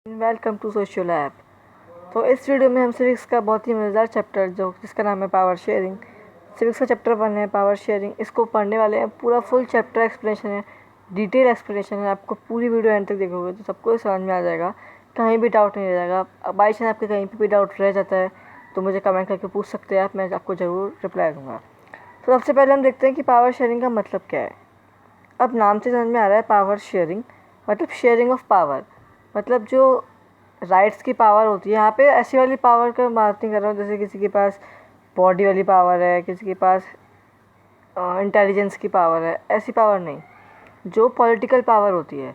Welcome to social app. तो इस video में हम सिविक्स का बहुत ही मज़ेदार चैप्टर जिसका नाम है पावर शेयरिंग। सिविक्स का चैप्टर 1 है पावर शेयरिंग। इसको पढ़ने वाले हैं। पूरा फुल चैप्टर एक्सप्लेनेशन है, डिटेल एक्सप्लेनेशन है। आपको पूरी वीडियो एंड तक देखोगे तो सबको समझ में आ जाएगा, कहीं भी डाउट नहीं रह जाएगा। बाई चांस आपके कहीं पर भी डाउट रह जाता है तो मुझे कमेंट करके पूछ सकते हैं आप, मैं आपको ज़रूर रिप्लाई दूँगा। तो सबसे पहले हम देखते हैं कि पावर शेयरिंग का मतलब क्या है। अब नाम से समझ में आ रहा है पावर शेयरिंग मतलब शेयरिंग ऑफ पावर, मतलब जो राइट्स की पावर होती है। यहाँ पे ऐसी वाली पावर का बात नहीं कर रहा हूँ जैसे किसी के पास बॉडी वाली पावर है, किसी के पास इंटेलिजेंस की पावर है, ऐसी पावर नहीं। जो पॉलिटिकल पावर होती है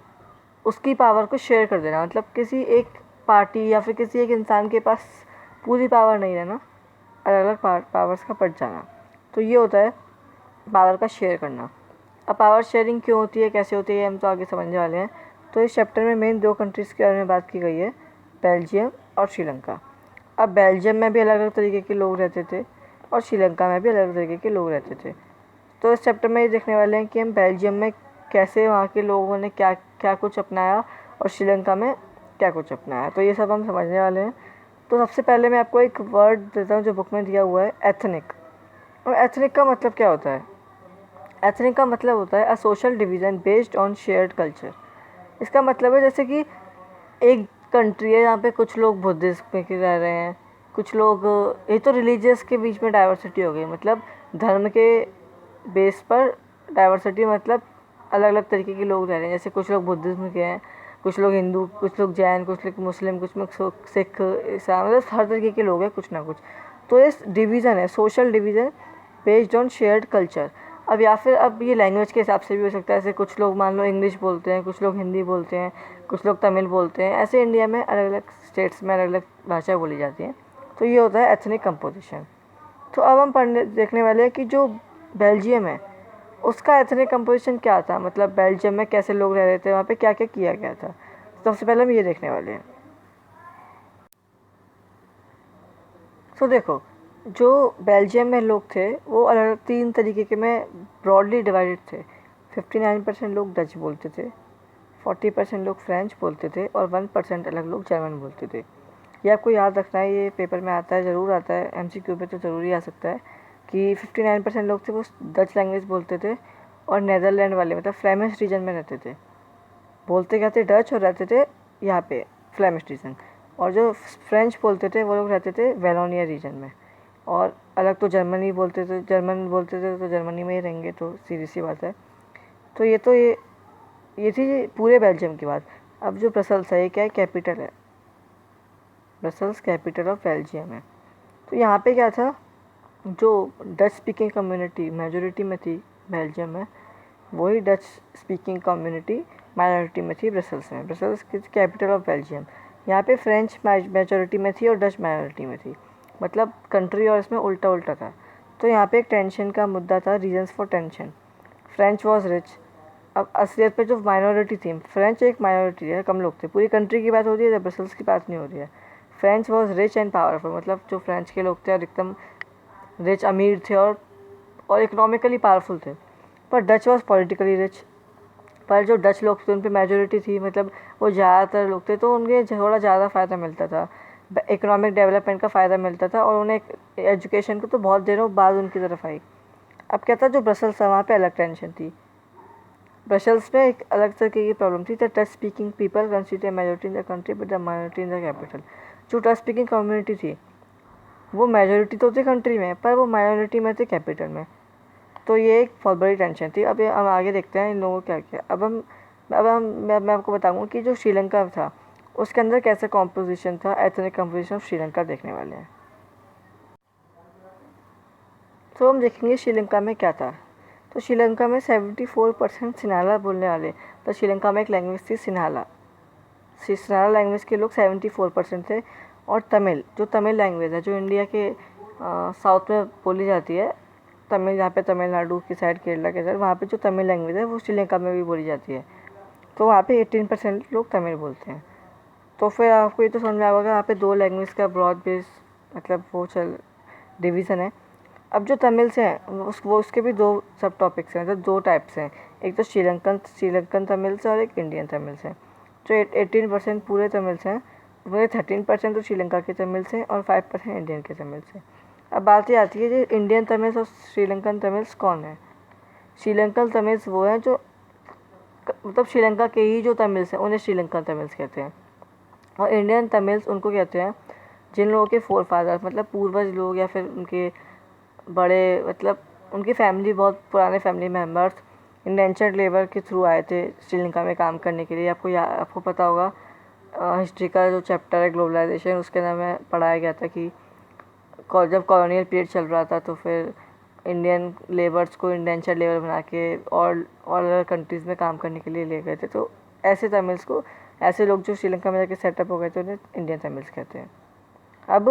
उसकी पावर को शेयर कर देना, मतलब किसी एक पार्टी या फिर किसी एक इंसान के पास पूरी पावर नहीं रहना, अलग अलग पावर्स का बट जाना। तो ये होता है पावर का शेयर करना। अब पावर शेयरिंग क्यों होती है, कैसे होती है, हम तो आगे समझने वाले हैं। तो इस चैप्टर में मेन दो कंट्रीज़ के बारे में बात की गई है, बेल्जियम और श्रीलंका। अब बेल्जियम में भी अलग अलग तरीके के लोग रहते थे और श्रीलंका में भी अलग अलग तरीके के लोग रहते थे। तो इस चैप्टर में ये देखने वाले हैं कि हम बेल्जियम में कैसे वहाँ के लोगों ने क्या क्या कुछ अपनाया और श्रीलंका में क्या कुछ अपनाया। तो ये सब हम समझने वाले हैं। तो सबसे पहले मैं आपको एक वर्ड देता हूँ जो बुक में दिया हुआ है, एथनिक। और एथनिक का मतलब क्या होता है? एथनिक का मतलब होता है a social division based on shared culture. इसका मतलब है जैसे कि एक कंट्री है जहाँ पे कुछ लोग बुद्धिस्ट में के रह रहे हैं, कुछ लोग, ये तो रिलीजियस के बीच में डाइवर्सिटी हो गई, मतलब धर्म के बेस पर डाइवर्सिटी, मतलब अलग अलग तरीके के लोग रह रहे हैं। जैसे कुछ लोग बुद्धिज्म के हैं, कुछ लोग हिंदू, कुछ लोग जैन, कुछ लोग मुस्लिम, कुछ लोग सिख, ईसाई, मतलब हर तरीके के लोग हैं कुछ ना कुछ। तो इस डिवीज़न है social division based on shared culture. अब या फिर अब ये लैंग्वेज के हिसाब से भी हो सकता है। जैसे कुछ लोग मान लो इंग्लिश बोलते हैं, कुछ लोग हिंदी बोलते हैं, कुछ लोग तमिल बोलते हैं। ऐसे इंडिया में अलग अलग स्टेट्स में अलग अलग भाषा बोली जाती हैं। तो ये होता है एथनिक कंपोजिशन। तो अब हम देखने वाले हैं कि जो बेल्जियम है उसका एथनिक कंपोजिशन क्या था, मतलब बेल्जियम में कैसे लोग रह रहे थे, वहाँ पे क्या क्या किया गया था। सबसे पहले हम ये देखने वाले हैं। तो देखो, जो बेल्जियम में लोग थे वो अलग तीन तरीके के में ब्रॉडली डिवाइडेड थे। 59% लोग डच बोलते थे, 40% लोग फ्रेंच बोलते थे और 1% अलग लोग जर्मन बोलते थे। ये आपको याद रखना है, ये पेपर में आता है, ज़रूर आता है, MCQ पे तो ज़रूर ही आ सकता है कि 59% लोग थे वो डच लैंग्वेज बोलते थे और नेदरलैंड वाले मतलब फ्लेमिश रीजन में रहते थे। बोलते क्या थे? डच, और रहते थे यहाँ पे फ्लेमिश रीजन। और जो फ्रेंच बोलते थे वो लोग रहते थे वेलोनिया रीजन में। और अलग तो जर्मनी बोलते थे, जर्मन बोलते थे तो जर्मनी में ही रहेंगे, तो सीधी सी बात है। तो ये थी पूरे बेल्जियम की बात। अब जो ब्रसल्स है ये क्या है? कैपिटल है। ब्रसल्स कैपिटल ऑफ बेल्जियम है। तो यहाँ पे क्या था, जो डच स्पीकिंग कम्युनिटी मेजोरिटी में थी बेल्जियम में, वही डच स्पीकिंग कम्युनिटी माइनॉरिटी में थी ब्रसल्स में। ब्रसल्स की कैपिटल ऑफ बेल्जियम। यहाँ पे फ्रेंच मेजोरिटी में थी और डच माइनॉरिटी में थी, मतलब कंट्री और इसमें उल्टा उल्टा था। तो यहाँ पे एक टेंशन का मुद्दा था, reasons for tension. French was rich. अब असलियत पे जो माइनॉरिटी थी, फ्रेंच एक माइनॉरिटी है, कम लोग थे, पूरी कंट्री की बात हो रही है, ब्रसल्स की बात नहीं हो रही है। French was rich and powerful, मतलब जो फ्रेंच के लोग थे और एकदम रिच, अमीर थे और इकोनॉमिकली पावरफुल थे। पर डच वॉज पॉलिटिकली रिच। पर जो डच लोग थे उन पे मेजोरिटी थी, मतलब वो ज़्यादातर लोग थे, तो उनके थोड़ा ज़्यादा फ़ायदा मिलता था, इकोनॉमिक डेवलपमेंट का फ़ायदा मिलता था, और उन्हें एजुकेशन को तो बहुत देरों बाद उनकी तरफ आई। अब क्या था, जो ब्रसल्स था वहाँ पे अलग टेंशन थी। ब्रसल्स में एक अलग तरह की प्रॉब्लम थी। The Dutch speaking people consider majority in the country but the minority in the capital. जो डच स्पीकिंग कम्युनिटी थी वो मेजोरिटी तो थी कंट्री में, पर वो माइनॉरिटी में थे कैपिटल में। तो ये एक बहुत बड़ी टेंशन थी। अब हम आगे देखते हैं इन लोगों को क्या किया। मैं आपको बताऊंगा कि जो श्रीलंका था उसके अंदर कैसा कॉम्पोजिशन था, एथनिक कॉम्पोजिशन ऑफ श्रीलंका देखने वाले हैं। तो हम देखेंगे श्रीलंका में क्या था। तो श्रीलंका में 74% सिन्हाला बोलने वाले। तो श्रीलंका में एक लैंग्वेज थी सिन्हाला। सिन्हाला लैंग्वेज के लोग 74% थे। और तमिल, जो तमिल लैंग्वेज है, जो इंडिया के साउथ में बोली जाती है, तमिल, यहाँ पे तमिलनाडु की साइड, केरला के साइड, वहाँ पे जो तमिल लैंग्वेज है वो श्रीलंका में भी बोली जाती है। तो वहाँ पे 18% लोग तमिल बोलते हैं। तो फिर आपको ये तो समझ में आएगा यहाँ पे दो लैंग्वेज का ब्रॉड बेस, मतलब वो डिवीज़न है। अब जो तमिल से हैं वो उसके भी दो सब टॉपिक्स हैं, मतलब दो टाइप्स हैं। एक तो श्रीलंकन तमिल से और एक इंडियन तमिल से। जो 18% पूरे तमिल्स हैं, उसमें 13% तो श्रीलंका के तमिल्स हैं और 5% इंडियन के तमिल्स हैं। अब बात ये आती है कि इंडियन तमिल्स और श्रीलंकन तमिल्स कौन है। श्रीलंकन तमिल्स वो हैं जो मतलब श्रीलंका के ही जो तमिल्स हैं उन्हें श्रीलंकन तमिल्स कहते हैं, और इंडियन तमिल्स उनको कहते हैं जिन लोगों के फोर फादर मतलब पूर्वज लोग या फिर उनके बड़े मतलब उनकी फैमिली बहुत पुराने फैमिली मेम्बर्स इंडेंचर्ड लेबर के थ्रू आए थे श्रीलंका में काम करने के लिए। आपको पता होगा हिस्ट्री का जो चैप्टर है ग्लोबलाइजेशन, उसके अंदर में पढ़ाया गया था कि जब कॉलोनियल पीरियड चल रहा था तो फिर इंडियन लेबर्स को इंडेंचर्ड लेबर बना के और अदर कंट्रीज़ में काम करने के लिए ले गए थे। तो ऐसे तमिल्स को, ऐसे लोग जो श्रीलंका में जाके सेटअप हो गए थे, उन्हें इंडियन तमिल्स कहते हैं। अब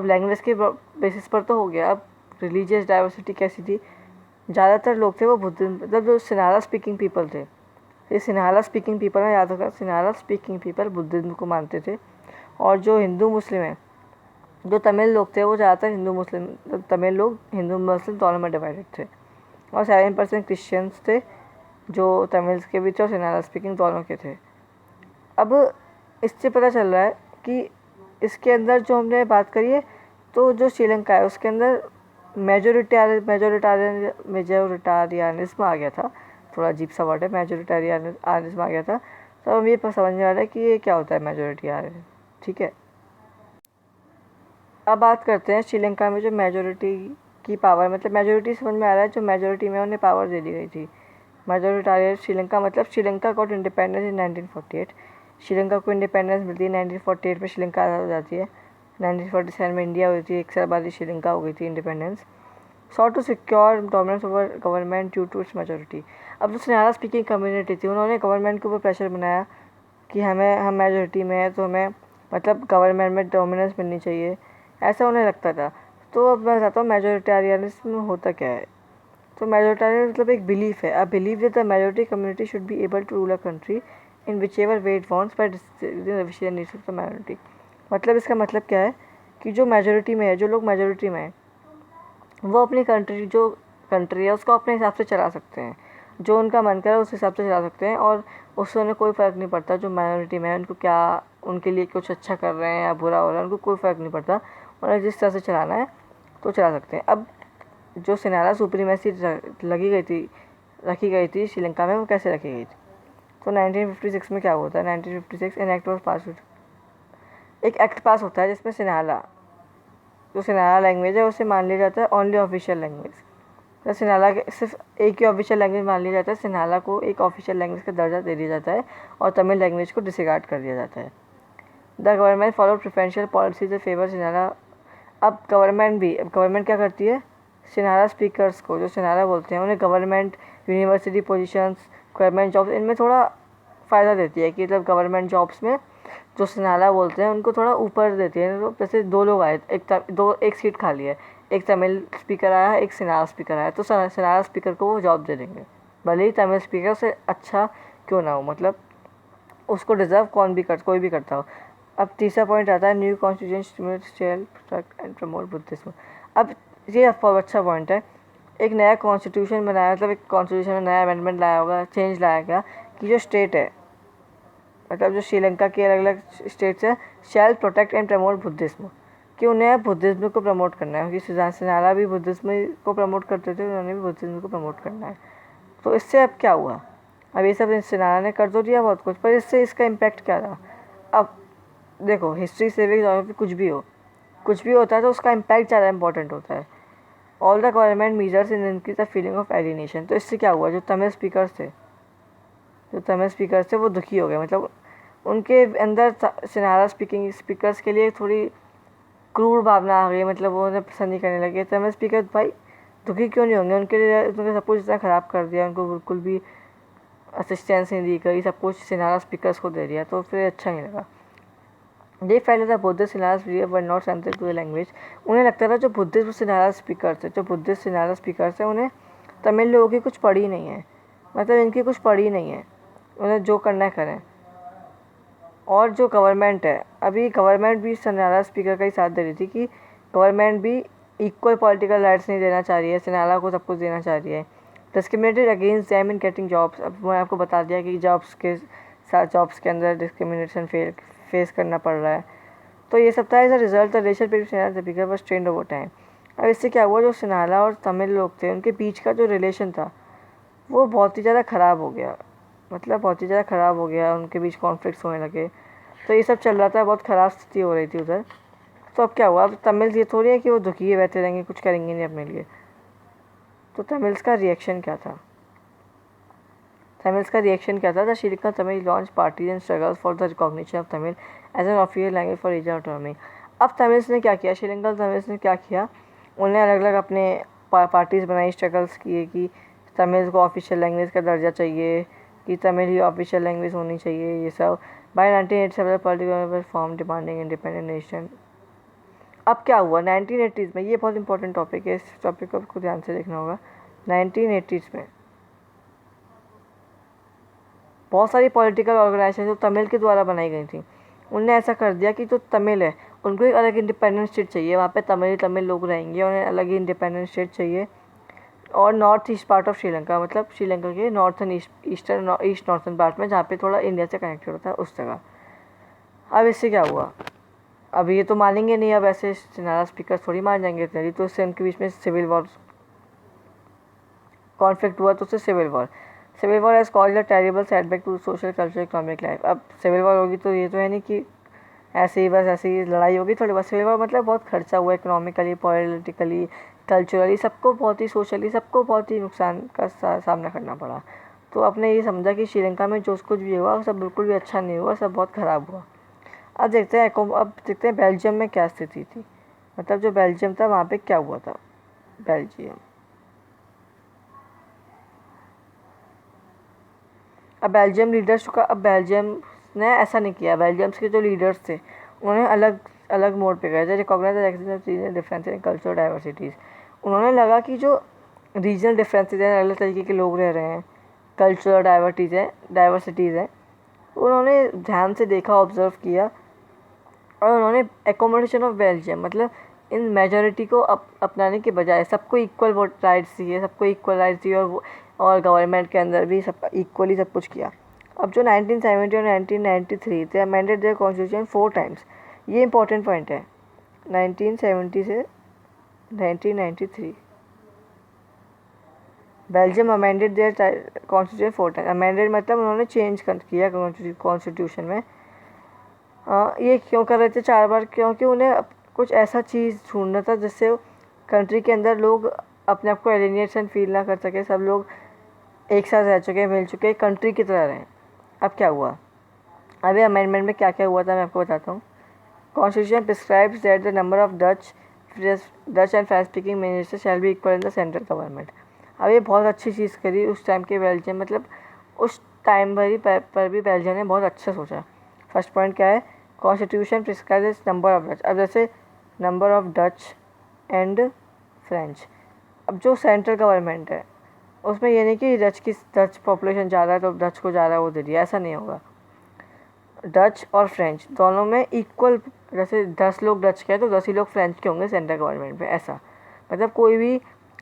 लैंग्वेज के बेसिस पर तो हो गया। अब रिलीजियस डाइवर्सिटी कैसी थी, ज़्यादातर लोग थे वो बुद्धिज्म, मतलब जो सिन्हाला स्पीकिंग पीपल थे, ये सिन्हाला स्पीकिंग पीपल है, याद होगा, सिन्हाला स्पीकिंग पीपल बुद्धिज्म को मानते थे। और जो हिंदू मुस्लिम हैं, जो तमिल लोग थे वो ज़्यादातर हिंदू मुस्लिम, तमिल लोग हिंदू मुस्लिम दोनों में डिवाइडेड थे। और 7% क्रिश्चियंस थे जो तमिल्स के भी थे और सिन्हाला स्पीकिंग दोनों के थे। अब इससे पता चल रहा है कि इसके अंदर जो हमने बात करी है, तो जो श्रीलंका है उसके अंदर मेजोरिटारियनिज्म आ गया था, थोड़ा अजीब सा वर्ड है, मेजोरिटारियनिज्म आ गया था। तो हम ये समझने वाला है कि ये क्या होता है मेजोरिटारियन। ठीक है, अब बात करते हैं श्रीलंका में जो मेजोरिटी की पावर, मतलब मेजोरिटी समझ में आ रहा है, जो मेजोरिटी में उन्हें पावर दे दी गई थी। मेजोरिटारियन श्रीलंका मतलब Sri Lanka got independence in 1948। Sri Lanka को इंडिपेंडेंस मिलती है 1948 में, श्रीलंका आज़ाद हो जाती है। 1947 में इंडिया हुई थी, 1 साल बाद ही श्रीलंका हो गई थी independence. Sought to secure dominance over government due to its majority. अब जो सिन्हाला स्पीकिंग कम्युनिटी थी, उन्होंने गवर्नमेंट के ऊपर प्रेशर बनाया कि हम मेजोरिटी में है तो हमें मतलब गवर्नमेंट में डोमिनेंस मिलनी चाहिए, ऐसा उन्हें लगता था। तो अब मैं बताता हूँ मेजोरिटारियनिज्म होता क्या है। तो मेजोरिटारियन मतलब एक बिलीफ है, a believe that the majority community should be able to rule a country in whichever way it wants by distributing the needs of the minority. मतलब इसका मतलब क्या है कि जो मेजोरिटी में है, जो लोग मेजोरिटी में हैं, वो अपनी कंट्री है उसको अपने हिसाब से चला सकते हैं, जो उनका मन करे उस हिसाब से चला सकते हैं, और उससे उन्हें कोई फ़र्क नहीं पड़ता जो माइनॉरिटी में है उनको क्या, उनके लिए कुछ अच्छा कर रहे हैं या बुरा हो रहा है, उनको कोई फ़र्क नहीं पड़ता, उन्हें जिस तरह से चलाना है तो चला सकते हैं। अब जो सिन्हाला सुप्रीमेसी रखी गई थी श्रीलंका में, वो कैसे रखी गई थी। तो 1956 में क्या होता है, 1956 एन एक्ट वॉज पास, एक एक्ट पास होता है जिसमें सिन्हाला, जो सिन्हाला लैंग्वेज है उसे मान लिया जाता है ओनली ऑफिशियल लैंग्वेज। तो सिन्हाला के सिर्फ एक ही ऑफिशियल लैंग्वेज मान लिया जाता है, सिन्हाला को एक ऑफिशियल लैंग्वेज का दर्जा दे दिया जाता है और तमिल लैंग्वेज को डिसरिगार्ड कर दिया जाता है। The government follow preferential policies favour Sinhala. अब गवर्नमेंट क्या करती है, सिन्हाला स्पीकर्स को, जो सिन्हाला बोलते हैं, उन्हें government, university positions, government jobs, इनमें थोड़ा फ़ायदा देती है कि मतलब गवर्नमेंट जॉब्स में जो सिन्हाला बोलते हैं उनको थोड़ा ऊपर देती है। तो जैसे 2 लोग आए, एक सीट खाली है, एक तमिल स्पीकर आया, एक सिन्हाला स्पीकर आया, तो सिन्हाला स्पीकर को वो जॉब दे देंगे, भले ही तमिल स्पीकर से अच्छा क्यों ना हो, मतलब उसको डिज़र्व कोई भी करता हो। अब तीसरा पॉइंट आता है new constitution protect and promote Buddhism. अब ये अच्छा पॉइंट है, एक नया कॉन्स्टिट्यूशन बनाया, मतलब एक कॉन्स्टिट्यूशन में नया अमेंडमेंट लाया होगा, चेंज लाया गया कि जो स्टेट है, मतलब जो श्रीलंका के अलग अलग स्टेट्स हैं, शैल प्रोटेक्ट एंड प्रमोट बुद्धिज्म, कि उन्हें बुद्धिज्म को प्रमोट करना है, क्योंकि सिन्हाला भी बुद्धिज्म को प्रमोट करते थे, उन्होंने भी बुद्धिज्म को प्रमोट करना है। तो इससे अब क्या हुआ, अब ये सब सिन्हाला ने कर तो दिया बहुत कुछ, पर इससे इसका इम्पैक्ट क्या रहा। अब देखो, हिस्ट्री से कुछ भी होता है तो उसका इम्पैक्ट ज़्यादा इंपॉर्टेंट होता है। All the government measures in increase the feeling of alienation. तो इससे क्या हुआ, जो तमिल स्पीकर्स थे वो दुखी हो गए, मतलब उनके अंदर सिन्हाला स्पीकर्स के लिए थोड़ी क्रूर भावना आ गई, मतलब वो उन्हें पसंद नहीं करने लगे। तमिल स्पीकर भाई दुखी क्यों नहीं होंगे, उनके लिए उन्होंने सब कुछ इतना ख़राब कर दिया, उनको बिल्कुल भी असिस्टेंस नहीं दी गई, सब कुछ सिन्हाला स्पीकर्स को दे दिया, तो फिर अच्छा नहीं लगा। They felt the Buddhist Sinhala were not sensitive to the language. उन्हें लगता था जो बुद्धिस्ट सिन्हाला स्पीकर्स हैं उन्हें तमिल लोगों की कुछ पड़ी नहीं है, मतलब इनकी कुछ पड़ी नहीं है, उन्हें जो करना है करें। और जो गवर्नमेंट है, अभी गवर्नमेंट भी सिन्हाला स्पीकर का ही साथ दे रही थी कि गवर्नमेंट भी इक्वल पॉलिटिकल राइट्स नहीं देना चाह रही है, सिन्हाला को सब कुछ देना चाह रही है। Discriminated against them in getting jobs. अब मैंने आपको बता दिया कि जॉब्स के जॉब्स के अंदर डिस्क्रिमिनेशन फेस करना पड़ रहा है। तो ये सब था as a result the relation between Sneha Deepika was strained over time. अब इससे क्या हुआ, जो स्नेहा और तमिल लोग थे उनके बीच का जो रिलेशन था वो बहुत ही ज़्यादा ख़राब हो गया, मतलब बहुत ही ज़्यादा ख़राब हो गया, उनके बीच कॉन्फ्लिक्ट्स होने लगे। तो ये सब चल रहा था, बहुत ख़राब स्थिति हो रही थी उधर। तो अब क्या हुआ, अब तमिल ये थोड़ी है कि वो दुखी है बैठे रहेंगे, कुछ करेंगे नहीं अपने लिए। तो तमिल्स का रिएक्शन क्या था, the Sri Lanka Tamil launch parties and struggles for the recognition of Tamil as an official language for regional autonomy. अब तमिल्स ने क्या किया, श्रीलंका तमिल्स ने क्या किया, उन्होंने अलग अलग अपने पार्टीज़ बनाई, स्ट्रगल्स किए कि तमिल को ऑफिशियल लैंग्वेज का दर्जा चाहिए, कि तमिल ही ऑफिशियल लैंग्वेज होनी चाहिए, ये सब। By 1987 political form demanding independent nation. अब क्या हुआ 1980s में, ये बहुत इंपॉर्टेंट टॉपिक है, इस टॉपिक को आपको ध्यान से देखना होगा। 1980s में बहुत सारी पॉलिटिकल ऑर्गेनाइजेशन जो तमिल के द्वारा बनाई गई थी, उनने ऐसा कर दिया कि जो तमिल है उनको एक अलग इंडिपेंडेंट स्टेट चाहिए, वहाँ पे तमिल लोग रहेंगे, उन्हें अलग ही इंडिपेंडेंट स्टेट चाहिए। और north east part of Sri Lanka, मतलब श्रीलंका के नॉर्थन ईस्ट नॉर्थन पार्ट में, जहाँ पे थोड़ा इंडिया से कनेक्टेड होता है उस जगह। अब इससे क्या हुआ, अब ये तो मानेंगे नहीं, अब ऐसे नारा स्पीकर थोड़ी मान जाएंगे इतने, तो इससे उनके बीच में सिविल वॉर कॉन्फ्लिक्ट हुआ। तो उससे civil war as called the terrible setback to social culture economic life. अब सिविल वॉर होगी तो ये तो है नहीं कि ऐसे ही बस ऐसे ही लड़ाई होगी थोड़ी बहुत। सिविल वॉर मतलब बहुत खर्चा हुआ, इकोनॉमिकली, पॉलिटिकली, कल्चरली, सबको बहुत ही, सोशली सबको बहुत ही नुकसान का सामना करना पड़ा। तो आपने ये समझा कि श्रीलंका में जो कुछ भी हुआ वो सब बिल्कुल भी अच्छा नहीं हुआ, सब बहुत ख़राब हुआ। अब देखते हैं बेल्जियम में क्या स्थिति थी, मतलब जो बेल्जियम था वहाँ पे क्या हुआ था। अब बेल्जियम ने ऐसा नहीं किया, बेल्जियम के जो लीडर्स थे उन्होंने अलग मोड पे गए थे, recognise difference in cultural diversities. उन्होंने लगा कि जो रीजनल डिफरेंसेज हैं, अलग तरीके के लोग रह रहे हैं, कल्चरल डाइवर्सिटीज़ हैं, उन्होंने ध्यान से देखा, ऑब्जर्व किया, और उन्होंने एकोमोडेशन ऑफ बेल्जियम, मतलब इन मेजॉरिटी को अपनाने के बजाय सबको इक्वल वोट राइट्स दिए, और गवर्नमेंट के अंदर भी सब इक्वली सब कुछ किया। अब जो 1970 और 1993 थे, अमेंडेड देयर कॉन्स्टिट्यूशन 4 टाइम्स। ये इंपॉर्टेंट पॉइंट है, 1970 से 1993 Belgium amended there constitution 4 times. Amended मतलब उन्होंने चेंज किया कॉन्स्टिट्यूशन में। ये क्यों कर रहे थे 4 बार, क्योंकि उन्हें कुछ ऐसा चीज़ ढूंढना था जिससे कंट्री के अंदर लोग अपने आप को एलिनेशन फील ना कर सके, सब लोग एक साथ रह चुके, मिल चुके, कंट्री की तरह रहें। अब क्या हुआ, अभी अमेंडमेंट में क्या क्या हुआ था मैं आपको बताता हूँ। Constitution prescribes that the number of Dutch and French speaking minister shall be equal in the central government. अब ये बहुत अच्छी चीज़ करी उस टाइम के बेल्जियम, मतलब उस टाइम पर भी बेल्जियम ने बहुत अच्छा सोचा। फर्स्ट पॉइंट क्या है, constitution prescribes number of Dutch. अब जैसे number of Dutch and French, अब जो सेंट्रल गवर्नमेंट है उसमें ये नहीं कि डच पॉपुलेशन ज़्यादा है तो डच को ज़्यादा वो दे दिया, ऐसा नहीं होगा। डच और फ्रेंच दोनों में इक्वल, जैसे 10 लोग डच के हैं तो 10 ही लोग फ्रेंच के होंगे सेंट्रल गवर्नमेंट में, ऐसा। मतलब कोई भी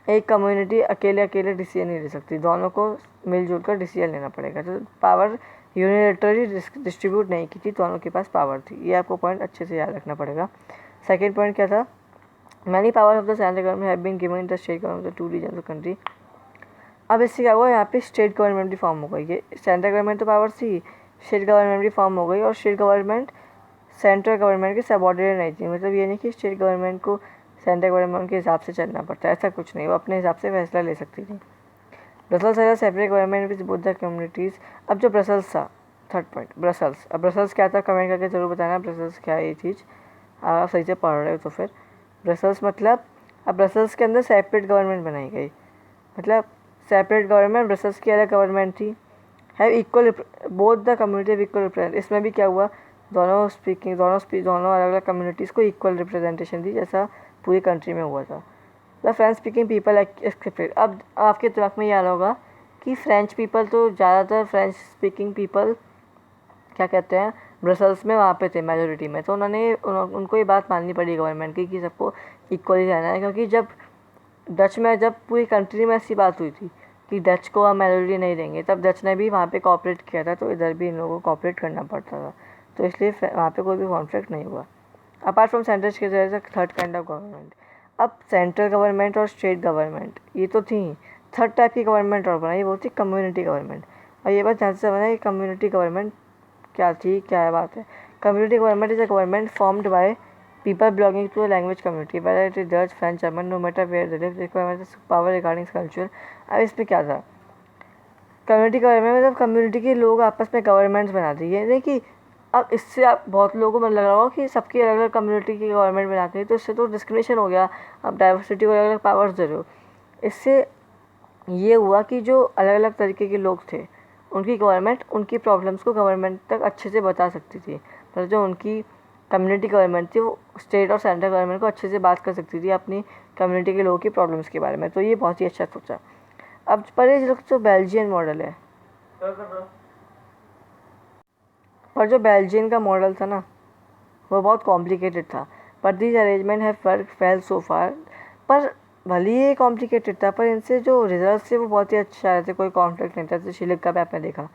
एक कम्युनिटी अकेले डिसीजन नहीं ले सकती, दोनों को मिलजुल कर डिसीजन लेना पड़ेगा। तो पावर यूनिलेटरली डिस्ट्रीब्यूट नहीं की थी, दोनों के पास पावर थी। ये आपको पॉइंट अच्छे से याद रखना पड़ेगा। सेकेंड पॉइंट क्या था, many power of the central government have been given in the state government of the 2 region of country. अब इससे क्या हुआ, यहाँ पे स्टेट गवर्नमेंट भी फॉर्म हो गई। ये सेंट्रल गवर्नमेंट तो पावर थी, स्टेट गवर्नमेंट भी फॉर्म हो गई, और स्टेट गवर्नमेंट सेंट्रल गवर्नमेंट के सबऑर्डिनेट नहीं थी। मतलब ये नहीं कि स्टेट गवर्नमेंट को सेंट्रल गवर्नमेंट के हिसाब से चलना पड़ता है, ऐसा कुछ नहीं, वो अपने हिसाब से फैसला ले सकती थी। ब्रसल्स है separate government with both the communities. अब जो ब्रसल्स था, थर्ड पॉइंट ब्रसल्स। अब ब्रसल्स क्या था, कमेंट करके ज़रूर बताना ब्रसल्स क्या है ये चीज़, आप सही से पढ़ रहे हो तो फिर। ब्रसल्स मतलब, अब ब्रसल्स के अंदर सेपरेट गवर्नमेंट बनाई गई, मतलब सेपरेट गवर्नमेंट, ब्रसल्स की अलग गवर्नमेंट थी। Have equal both the community equal represent. इसमें भी क्या हुआ, दोनों अलग अलग कम्युनिटीज़ को इक्वल रिप्रेजेंटेशन दी, जैसा पूरी कंट्री में हुआ था। The French speaking people accepted. अब आपके दिमाग में याद होगा कि फ्रेंच पीपल, तो ज़्यादातर फ्रेंच स्पीकिंग पीपल क्या कहते हैं, ब्रसल्स में वहाँ पे थे मेजोरिटी में, तो उनको ये बात माननी पड़ी गवर्नमेंट की कि सबको इक्वली रहना है। क्योंकि जब पूरी कंट्री में ऐसी बात हुई थी कि डच को हम मेलोडी नहीं देंगे, तब डच ने भी वहाँ पे कॉपरेट किया था, तो इधर भी इन लोगों को कॉपरेट करना पड़ता था, तो इसलिए वहाँ पे कोई भी कॉन्फ्लिक्ट नहीं हुआ। अपार्ट फ्रॉम सेंट्रल के जरिए थर्ड काइंड ऑफ गवर्नमेंट। अब सेंट्रल गवर्नमेंट और स्टेट गवर्नमेंट ये तो थी, थर्ड टाइप की गवर्नमेंट और बनाई, वो थी कम्युनिटी गवर्नमेंट। और ये बात ध्यान से बना कि कम्युनिटी गवर्नमेंट क्या थी, क्या है बात है। Community government is a government formed by people belonging to a language community, whether it is Dutch, French, German, no matter where they live, requires power regarding culture। अब इसमें क्या था, कम्युनिटी गवर्नमेंट मतलब कम्युनिटी के लोग आपस में governments बनाते हैं, नहीं कि अब इससे आप बहुत लोगों को लग रहा हो कि सबकी अलग अलग कम्युनिटी की गवर्नमेंट बनाते हैं, तो इससे तो डिस्क्रिमिनेशन हो गया, आप डाइवर्सिटी को अलग अलग पावर्स दे रहे हो। इससे ये हुआ कि जो अलग अलग तरीके के लोग थे उनकी गवर्नमेंट उनकी प्रॉब्लम्स को गवर्नमेंट तक अच्छे से बता सकती थी, मतलब जो उनकी कम्युनिटी गवर्नमेंट थी वो स्टेट और सेंट्रल गवर्नमेंट को अच्छे से बात कर सकती थी अपनी कम्युनिटी के लोगों की प्रॉब्लम्स के बारे में, तो ये बहुत ही अच्छा सोचा। अब पर ये जो बेल्जियन मॉडल है, पर जो बेल्जियन का मॉडल था ना वो बहुत कॉम्प्लिकेटेड था, पर this arrangement have work well so far. पर भले ही ये कॉम्प्लिकेटेड था, पर इनसे जो रिजल्ट थे वो बहुत ही अच्छे आ रहे थे, कोई कॉन्फ्लिक्ट नहीं था, जैसे श्रीलंका में आपने देखा।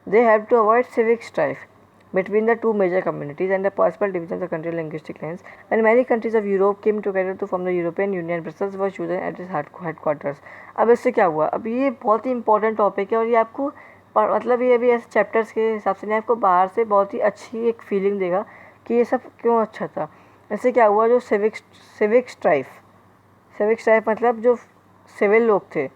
They have to avoid civic strife between the two major communities and the possible divisions of country linguistic lines. When many countries of Europe came together to form the European Union, Brussels was chosen at its headquarters। अब इससे क्या हुआ, अब ये बहुत ही important topic है और ये आपको मतलब ये भी ऐसे चैप्टर्स के हिसाब से नहीं, आपको बाहर से बहुत ही अच्छी एक फीलिंग देगा कि ये सब क्यों अच्छा था। इससे क्या हुआ, जो सिविक स्ट्राइफ मतलब जो सिविल लोग थे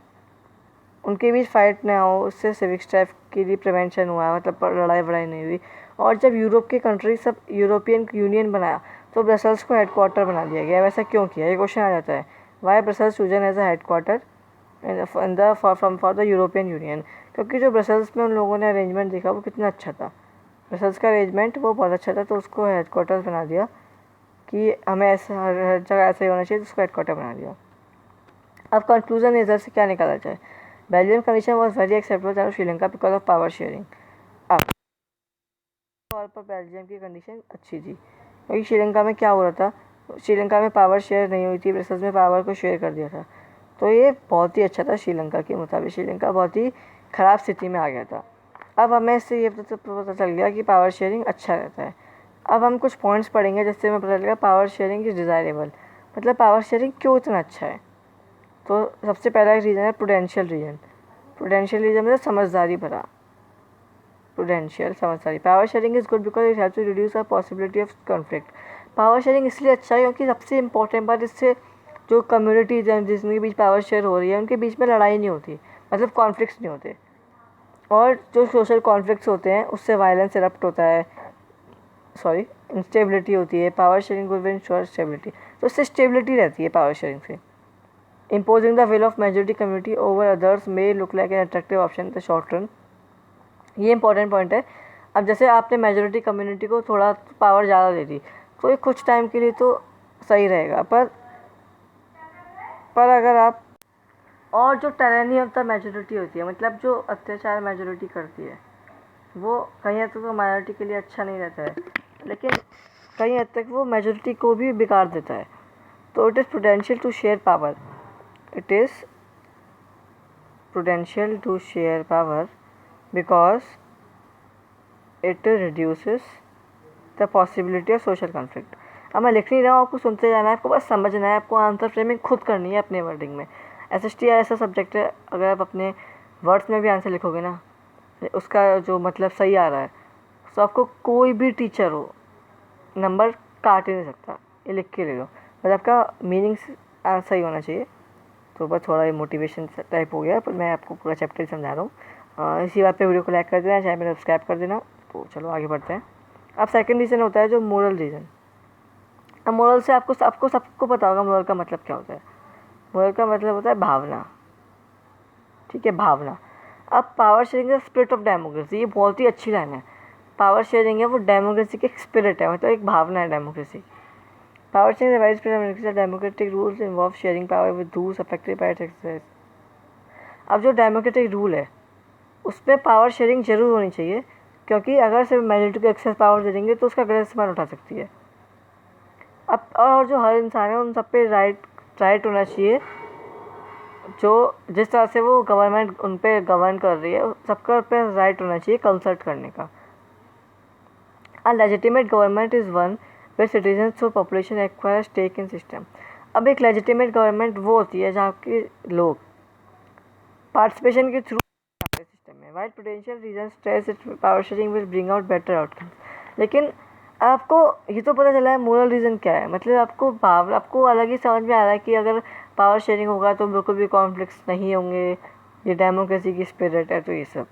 उनके बीच फाइट ना हो, उससे सिविक स्ट्राइफ के लिए प्रिवेंशन हुआ, मतलब लड़ाई वड़ाई नहीं हुई। और जब यूरोप के कंट्री सब यूरोपियन यूनियन बनाया तो ब्रसल्स को हेडक्वार्टर बना दिया गया। वैसा क्यों किया, ये क्वेश्चन आ जाता है, why Brussels chosen as a headquarter in the from for the European Union. क्योंकि जो ब्रसल्स में उन लोगों ने अरेंजमेंट देखा वो कितना अच्छा था, ब्रसल्स का अरेंजमेंट वो बहुत अच्छा था, तो उसको हेडक्वार्टर बना दिया कि हमें ऐसा हर जगह ऐसा ही होना चाहिए, तो उसको हेडक्वार्टर बना दिया। अब कंक्लूजन इधर से क्या निकाला जाए, Belgium condition was very acceptable to Sri Lanka because of power sharing. अब तौर पर बेल्जियम की कंडीशन अच्छी थी क्योंकि श्रीलंका में क्या हो रहा था, श्रीलंका में पावर शेयर नहीं हुई थी, ब्रसल्स में पावर को शेयर कर दिया था, तो ये बहुत ही अच्छा था। श्रीलंका के मुताबिक श्रीलंका बहुत ही ख़राब स्थिति में आ गया था। अब हमें इससे ये पता चल गया कि पावर शेयरिंग अच्छा रहता है। अब हम कुछ पॉइंट्स पढ़ेंगे जिससे हमें पता चलेगा पावर शेयरिंग इज़ डिज़ायरेबल, मतलब पावर शेयरिंग क्यों इतना अच्छा है। तो सबसे पहला रीज़न है प्रूडेंशियल रीजन। प्रूडेंशियल रीजन मतलब समझदारी भरा, प्रूडेंशियल समझदारी। Power sharing is good because it helps to reduce the possibility of conflict. Power sharing इसलिए अच्छा है क्योंकि सबसे इंपॉर्टेंट बात, इससे जो कम्युनिटीज़ हैं जिसके बीच पावर शेयर हो रही है उनके बीच में लड़ाई नहीं होती, मतलब कॉन्फ्लिक्ट्स नहीं होते, और जो सोशल कॉन्फ्लिक्ट्स होते हैं उससे वायलेंस इरप्ट होता है, इंस्टेबिलिटी होती है। Power sharing will ensure stability, तो इससे स्टेबिलिटी रहती है पावर शेयरिंग से। Imposing the will of majority community over others may look like an attractive option in the short run। ये इंपॉर्टेंट पॉइंट है। अब जैसे आपने मेजॉरिटी कम्युनिटी को थोड़ा पावर ज़्यादा दे दी तो ये कुछ टाइम के लिए तो सही रहेगा, पर अगर आप, और जो टायरनी ऑफ द मेजॉरिटी होती है, मतलब जो अत्याचार मेजॉरिटी करती है वो कहीं हद तक तो माइनॉरिटी के लिए अच्छा नहीं रहता है, लेकिन कहीं हद तक वो मेजॉरिटी को भी बिगाड़ देता है। तो it is prudential to share power, it is prudential to share power because it reduces the possibility of social conflict। अब मैं लिख नहीं रहा हूँ, आपको सुनते जाना है, आपको बस समझना है, आपको आंसर फ्रेमिंग खुद करनी है अपने वर्डिंग में। SST ऐसा सब्जेक्ट है, अगर आप अपने वर्ड्स में भी आंसर लिखोगे ना, उसका जो मतलब सही आ रहा है, तो आपको कोई भी टीचर हो नंबर काट ही नहीं सकता, ये लिख के ले लो, मतलब आपका मीनिंग सही होना चाहिए। तो बस थोड़ा ये मोटिवेशन टाइप हो गया, पर मैं आपको पूरा चैप्टर समझा रहा हूँ। इसी बात पे वीडियो को लाइक कर देना, चैनल में सब्सक्राइब कर देना। तो चलो आगे बढ़ते हैं। अब सेकंड रीज़न होता है जो मोरल रीज़न। अब मोरल से आपको सबको पता होगा मोरल का मतलब क्या होता है। मोरल का मतलब होता है भावना, ठीक है, भावना। अब power sharing is spirit of democracy, ये बहुत ही अच्छी लाइन है। पावर शेयरिंग है वो डेमोक्रेसी की एक स्पिरिट है, मतलब एक भावना है democracy. Power sharing is a widespread democratic rules involve sharing power with those affected by its exercise। अब जो डेमोक्रेटिक रूल है उसमें पावर शेयरिंग जरूर होनी चाहिए, क्योंकि अगर सिर्फ मेजॉरिटी को एक्सेस पावर दे देंगे तो उसका गलत इस्तेमाल उठा सकती है। अब और जो हर इंसान है उन सब पे राइट होना चाहिए जो जिस तरह से वो गवर्नमेंट उन पे गवर्न कर रही है, सबका उन पे राइट होना चाहिए कंसल्ट करने का। A legitimate government is one where citizens और population acquire stake in system. अब एक लेजिटिमेट गवर्नमेंट वो होती है जहाँ के लोग पार्टिसिपेशन के थ्रू सिस्टम में, while potential region stress it power sharing will bring out better outcomes. लेकिन आपको ये तो पता चला है मोरल रीज़न क्या है, मतलब आपको अलग ही समझ में आ रहा है कि अगर पावर शेयरिंग होगा तो बिल्कुल भी कॉन्फ्लिक्ट्स नहीं होंगे, ये डेमोक्रेसी की स्पिरिट है। तो ये सब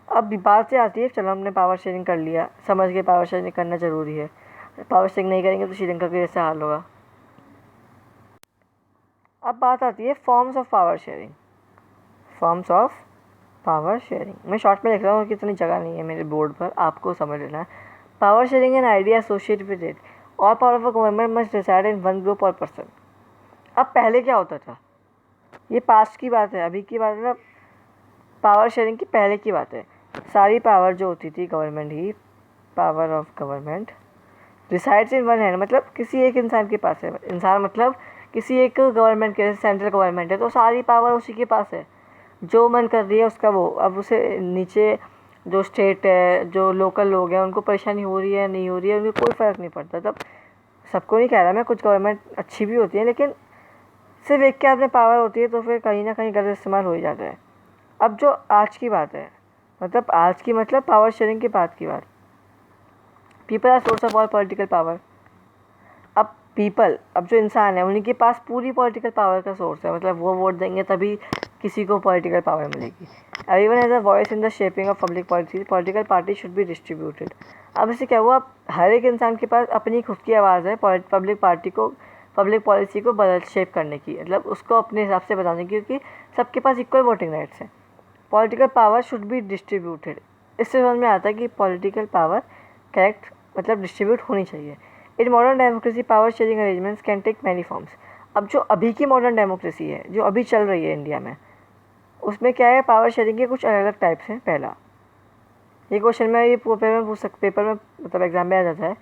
अब बात से आती है, चलो हमने पावर शेयरिंग कर लिया, समझ के पावर शेयरिंग करना ज़रूरी है, पावर शेयरिंग नहीं करेंगे तो श्रीलंका का जैसा हाल होगा। अब बात आती है forms of power sharing. Forms of power sharing मैं शॉर्ट में लिख रहा हूँ कि इतनी जगह नहीं है मेरे बोर्ड पर, आपको समझ लेना है। Power sharing an idea associated with it, all power of a government must decide in one group और पर्सन। अब पहले क्या होता था, ये पास्ट की बात है, अभी की बात है, पावर शेयरिंग की पहले की बात है। सारी पावर जो होती थी government he, power of government resides in one hand, मतलब किसी एक इंसान के पास है। इंसान मतलब किसी एक गवर्नमेंट के, सेंट्रल गवर्नमेंट है तो सारी पावर उसी के पास है, जो मन कर रही है उसका वो। अब उसे नीचे जो स्टेट है, जो लोकल लोग हैं, उनको परेशानी हो रही है नहीं हो रही है, उनको कोई फ़र्क नहीं पड़ता। तब सबको नहीं कह रहा मैं, कुछ गवर्नमेंट अच्छी भी होती है, लेकिन सिर्फ एक के हाथ में पावर होती है तो फिर कहीं ना कहीं गलत इस्तेमाल हो ही जाता है। अब जो आज की बात है, मतलब आज की मतलब पावर शेयरिंग के बाद की बात, people are source of all political power. अब पीपल, अब जो इंसान है उन्हीं के पास पूरी पॉलिटिकल पावर का सोर्स है, मतलब वो वोट देंगे तभी किसी को पॉलिटिकल पावर मिलेगी। Everyone has a voice in the shaping of public policy, political party should be distributed. अब इससे क्या हुआ, हर एक इंसान के पास अपनी खुद की आवाज़ है पब्लिक पार्टी को, पब्लिक पॉलिसी को बदल शेप करने की, मतलब उसको अपने हिसाब से बताने की, क्योंकि सबके पास इक्वल वोटिंग राइट्स हैं। Political power should be distributed, इससे समझ में आता है कि पॉलिटिकल पावर करेक्ट मतलब डिस्ट्रीब्यूट होनी चाहिए। In modern democracy power sharing arrangements can take many forms. अब जो अभी की मॉडर्न डेमोक्रेसी है, जो अभी चल रही है इंडिया में, उसमें क्या है, पावर शेयरिंग के कुछ अलग अलग टाइप्स हैं। पहला, ये क्वेश्चन में ये पेपर में मतलब एग्जाम में आ जाता है,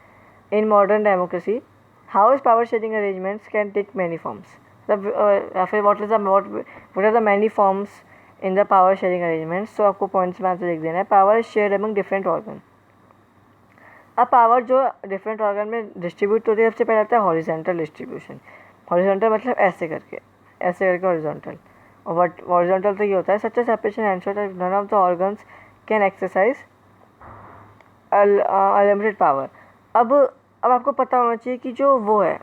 in modern democracy how is power sharing arrangements can take many forms, मतलब या फिर what are the many forms in the power sharing arrangements. तो आपको पॉइंट्स में आंसर लिख देना है। Power is shared among different organ. अब पावर जो डिफरेंट ऑर्गन में डिस्ट्रीब्यूट होती है, सबसे पहले आता है हॉरिजॉन्टल डिस्ट्रीब्यूशन। हॉरिजॉन्टल मतलब ऐसे करके हॉरिजॉन्टल। और हॉरिजॉन्टल तो ये होता है such a separation ensure that none of the organs can exercise unlimited power. अब आपको पता होना चाहिए कि जो वो है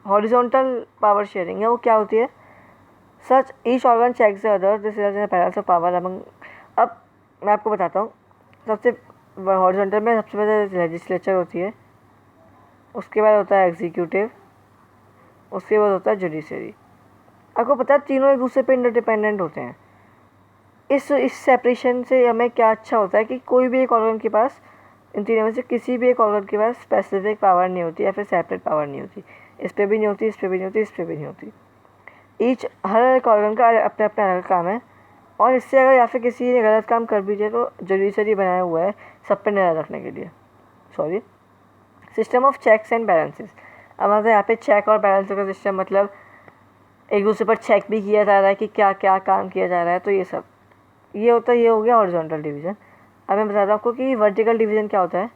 हॉरिजॉन्टल पावर शेयरिंग है वो क्या होती है, such each organ checks the other this is the balance of power among. अब मैं आपको बताता हूँ, सबसे हॉरिजॉन्टल में सबसे पहले लेजिस्लेचर होती है, उसके बाद होता है एग्जीक्यूटिव, उसके बाद होता है जुडिशरी। आपको पता है तीनों एक दूसरे पे इंटरडिपेंडेंट होते हैं। इस सेपरेशन से हमें क्या अच्छा होता है कि कोई भी एक ऑर्गन के पास, इन तीनों में से किसी भी एक ऑर्गन के पास स्पेसिफिक पावर नहीं होती या फिर सेपरेट पावर नहीं होती। इस पर भी नहीं होती, इस पर भी नहीं होती, इस पर भी नहीं होती। हर एक ऑर्गन का अपना अपना अलग काम है, और इससे अगर या फिर किसी ने गलत काम कर भी दिया तो जुडिशरी बनाया हुआ है सब पे नजर रखने के लिए। System of checks and balances. अब मतलब यहाँ पे चेक और बैलेंस का सिस्टम, मतलब एक दूसरे पर चेक भी किया जा रहा है कि क्या क्या काम किया जा रहा है। तो ये सब ये होता है, ये हो गया हॉरिजॉन्टल डिवीज़न। अब मैं बता रहा हूँ आपको कि वर्टिकल डिवीज़न क्या होता है।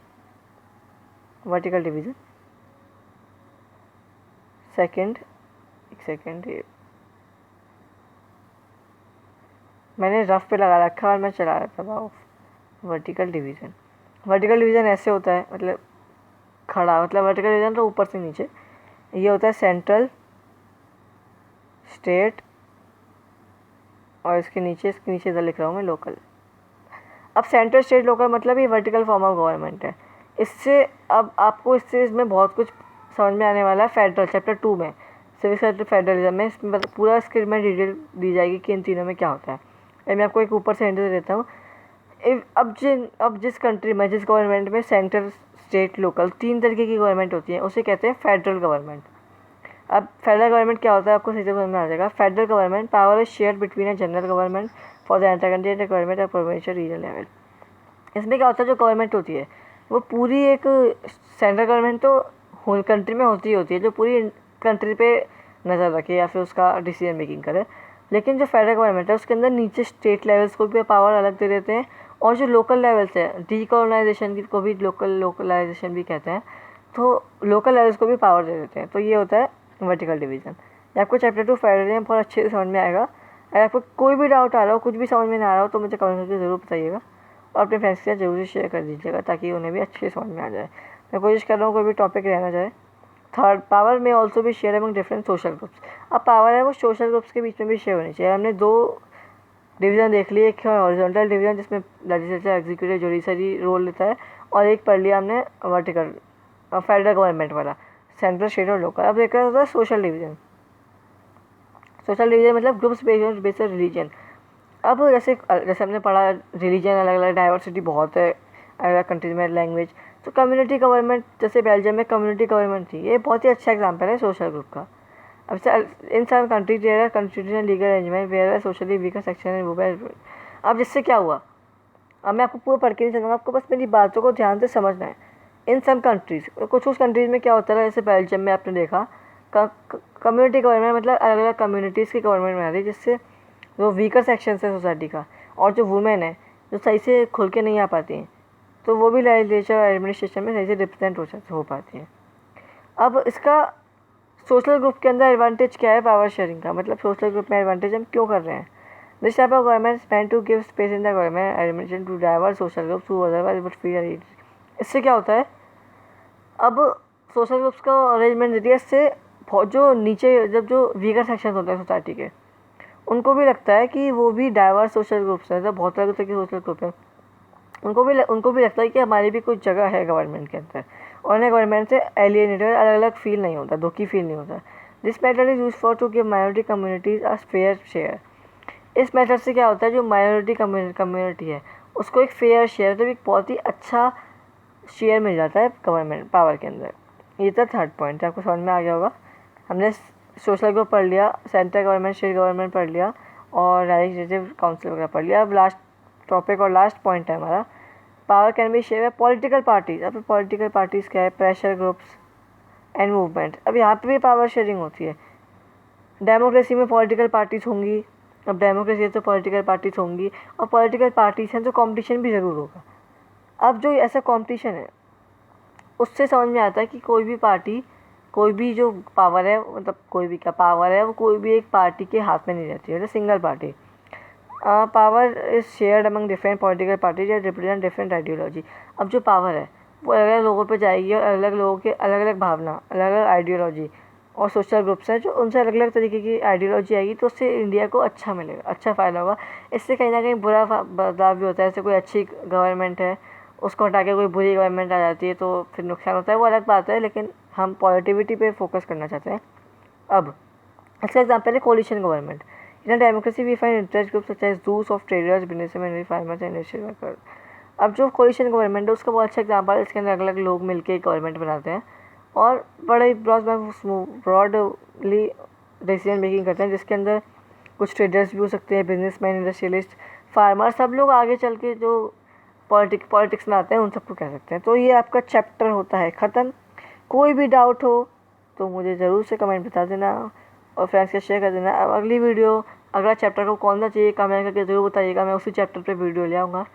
वर्टिकल डिवीज़न एक सेकेंड ये मैंने रफ पे लगा रखा और मैं चला रहा था। वर्टिकल डिवीज़न ऐसे होता है, मतलब खड़ा, मतलब वर्टिकल डिवीज़न तो ऊपर से नीचे। ये होता है सेंट्रल, स्टेट और इसके नीचे इधर लिख रहा हूँ मैं लोकल। अब सेंट्रल, स्टेट, लोकल मतलब ये वर्टिकल फॉर्म ऑफ गवर्नमेंट है। इससे अब आपको इसमें बहुत कुछ समझ में आने वाला है। फेडरल चैप्टर 2 में सिविक फेडरलिज्म में इसमें पूरा इसके में डिटेल दी जाएगी कि इन तीनों में क्या होता है। मैं आपको एक ऊपर से एंटर देता हूँ। अब जिस कंट्री में, जिस गवर्नमेंट में सेंट्रल, स्टेट, लोकल 3 तरीके की गवर्नमेंट होती है, उसे कहते हैं फेडरल गवर्नमेंट। अब फेडरल गवर्नमेंट क्या होता है आपको सीधे समझ में आ जाएगा। Federal government power is share between a general government for the entire country and government of provincial regional level. इसमें क्या होता है, जो गवर्नमेंट होती है वो पूरी एक सेंट्रल गवर्नमेंट तो होल कंट्री में होती है, जो पूरी कंट्री पे नज़र रखे या फिर उसका डिसीजन मेकिंग करे। लेकिन जो फेडरल गवर्नमेंट है उसके अंदर नीचे स्टेट लेवल्स को भी पावर अलग दे देते हैं, और जो लोकल लेवल्स है डीकोलोनाइजेशन को भी लोकलाइजेशन भी कहते हैं, तो लोकल लेवल्स को भी पावर दे देते हैं। तो ये होता है वर्टिकल डिवीज़न। ये आपको चैप्टर 2 फेडरल बहुत अच्छे से समझ में आएगा। अगर आपको कोई भी डाउट आ रहा हो, कुछ भी समझ में ना आ रहा हो, तो मुझे कमेंट करके ज़रूर बताइएगा और अपने फ्रेंड्स के साथ जरूर शेयर कर दीजिएगा ताकि उन्हें भी अच्छे से समझ में आ जाए। मैं कोशिश कर रहा हूँ कोई भी टॉपिक रहना जाए। थर्ड, पावर में ऑल्सो भी share among different social groups. अब पावर है वो सोशल ग्रुप्स के बीच में भी शेयर होनी चाहिए। हमने 2 डिवीज़न देख लिए, एक है हॉरिजॉन्टल डिवीज़न जिसमें लेजिस्लेचर एग्जीक्यूटिव जुडिशरी रोल लेता है, और एक पढ़ लिया हमने वर्टिकल फेडरल गवर्नमेंट वाला, सेंट्रल, स्टेट और लोकल। अब देखा होता है सोशल डिवीज़न। सोशल डिवीज़न मतलब ग्रुप्स बेस्ड रिलीजन। अब जैसे हमने पढ़ा रिलीजन अलग अलग, डाइवर्सिटी बहुत है अलग अलग कंट्रीज में, लैंग्वेज। तो कम्युनिटी गवर्नमेंट, जैसे बेल्जियम में कम्युनिटी गवर्नमेंट थी, ये बहुत ही अच्छा एग्जांपल है सोशल ग्रुप का। अब इन सब countries there are constitutional legal arrangement where are socially weaker section and women. अब जिससे क्या हुआ, अब मैं आपको पूरा पढ़ के नहीं समझूंगा, आपको बस मेरी बातों को ध्यान से समझना है। इन सब कंट्रीज़, कुछ उस कंट्रीज़ में क्या होता है, जैसे बेल्जियम में आपने देखा कम्युनिटी गवर्नमेंट मतलब अलग अलग कम्युनिटीज़ की गवर्नमेंट बना रही, जिससे जो वीकर सेक्शन है सोसाइटी का और जो वुमेन है जो सही से खुल के नहीं आ पाती हैं, तो वो भी लेजिस्लेचर और एडमिनिस्ट्रेशन में सही से रिप्रेजेंट हो पाती हैं। अब इसका सोशल ग्रुप के अंदर एडवांटेज क्या है पावर शेयरिंग का, मतलब सोशल ग्रुप में एडवांटेज हम क्यों कर रहे हैं। This type of government spend to give space in the government administration to diverse social groups who otherwise would feel. इससे क्या होता है, अब सोशल ग्रुप्स का अरेंजमेंट दिया, इससे जो नीचे जब जो वीकर सेक्शन होते हैं सोसाइटी के, उनको भी लगता है कि वो भी डाइवर्स सोशल ग्रुप्स हैं, जब बहुत तरह के सोशल ग्रुप हैं, उनको भी लगता है कि हमारी भी कुछ जगह है गवर्नमेंट के अंदर, और उन्हें गवर्नमेंट से एलियनेटेड अलग अलग फील नहीं होता, दुखी फील नहीं होता। This method is use for to give minority communities a fair share. इस मेथड से क्या होता है, जो माइनॉरिटी कम्युनिटी है उसको एक फेयर शेयर, तो एक बहुत ही अच्छा शेयर मिल जाता है गवर्नमेंट पावर के अंदर। ये था थर्ड पॉइंट, आपको समझ में आ गया होगा। हमने सोशल ग्रुप पढ़ लिया, सेंट्रल गवर्नमेंट, स्टेट गवर्नमेंट पढ़ लिया, और लेजिस्लेटिव काउंसिल वगैरह पढ़ लिया। अब लास्ट टॉपिक और लास्ट पॉइंट है हमारा, power can be share bye political parties. अब पॉलिटिकल पार्टीज़ क्या है, प्रेशर ग्रुप्स एंड मूवमेंट। अब यहाँ पे भी पावर शेयरिंग होती है। डेमोक्रेसी में पॉलिटिकल पार्टीज़ होंगी, अब डेमोक्रेसी है तो पॉलिटिकल पार्टीज़ होंगी, और पॉलिटिकल पार्टीज़ हैं तो कंपटीशन भी ज़रूर होगा। अब जो ऐसा कंपटीशन है उससे समझ में आता है कि कोई भी पार्टी, कोई भी जो पावर है, मतलब कोई भी क्या पावर है, वो कोई भी एक पार्टी के हाथ में नहीं रहती है, मतलब single party. Power is shared among different political parties that represent different ideology. अब जो पावर है वो अलग अलग लोगों पे जाएगी, और अलग अलग लोगों के अलग अलग भावना, अलग अलग आइडियोलॉजी, और सोशल ग्रुप्स हैं जो उनसे अलग अलग तरीके की आइडियोलॉजी आएगी, तो उससे इंडिया को अच्छा मिलेगा, अच्छा फ़ायदा होगा। इससे कहीं ना कहीं बुरा बदलाव भी होता है। जैसे कोई अच्छी गवर्नमेंट है, उसको हटा के कोई बुरी गवर्नमेंट आ जाती है, तो फिर नुकसान होता है, वो अलग बात है, लेकिन हम पॉजिटिविटी पे फोकस करना चाहते हैं। अब इसका एग्जाम्पल है coalition government. In democracy we find interest group such as those of traders, businessman, farmers and industrial workers. अब जो कोलिशन गवर्नमेंट है उसका बहुत अच्छा एग्जाम्पल है, इसके अंदर अलग अलग लोग मिलकर गवर्नमेंट बनाते हैं और बड़े ब्रॉडली डिसीजन मेकिंग करते हैं, जिसके अंदर कुछ ट्रेडर्स भी हो सकते हैं, बिजनेसमैन, इंडस्ट्रियलिस्ट, फार्मर, सब लोग आगे चल के जो पॉलिटिक्स में आते हैं उन सबको कह सकते हैं। तो ये आपका चैप्टर होता है ख़त्म। कोई भी डाउट हो तो मुझे ज़रूर से कमेंट बता देना और फ्रेंड्स के शेयर कर देना। अब अगली वीडियो, अगला चैप्टर को कौन सा चाहिए कमेंट करके ज़रूर बताइएगा, मैं उसी चैप्टर पे वीडियो ले आऊँगा।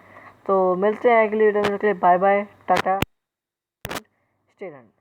तो मिलते हैं अगली वीडियो में, bye bye, tata, stay tuned.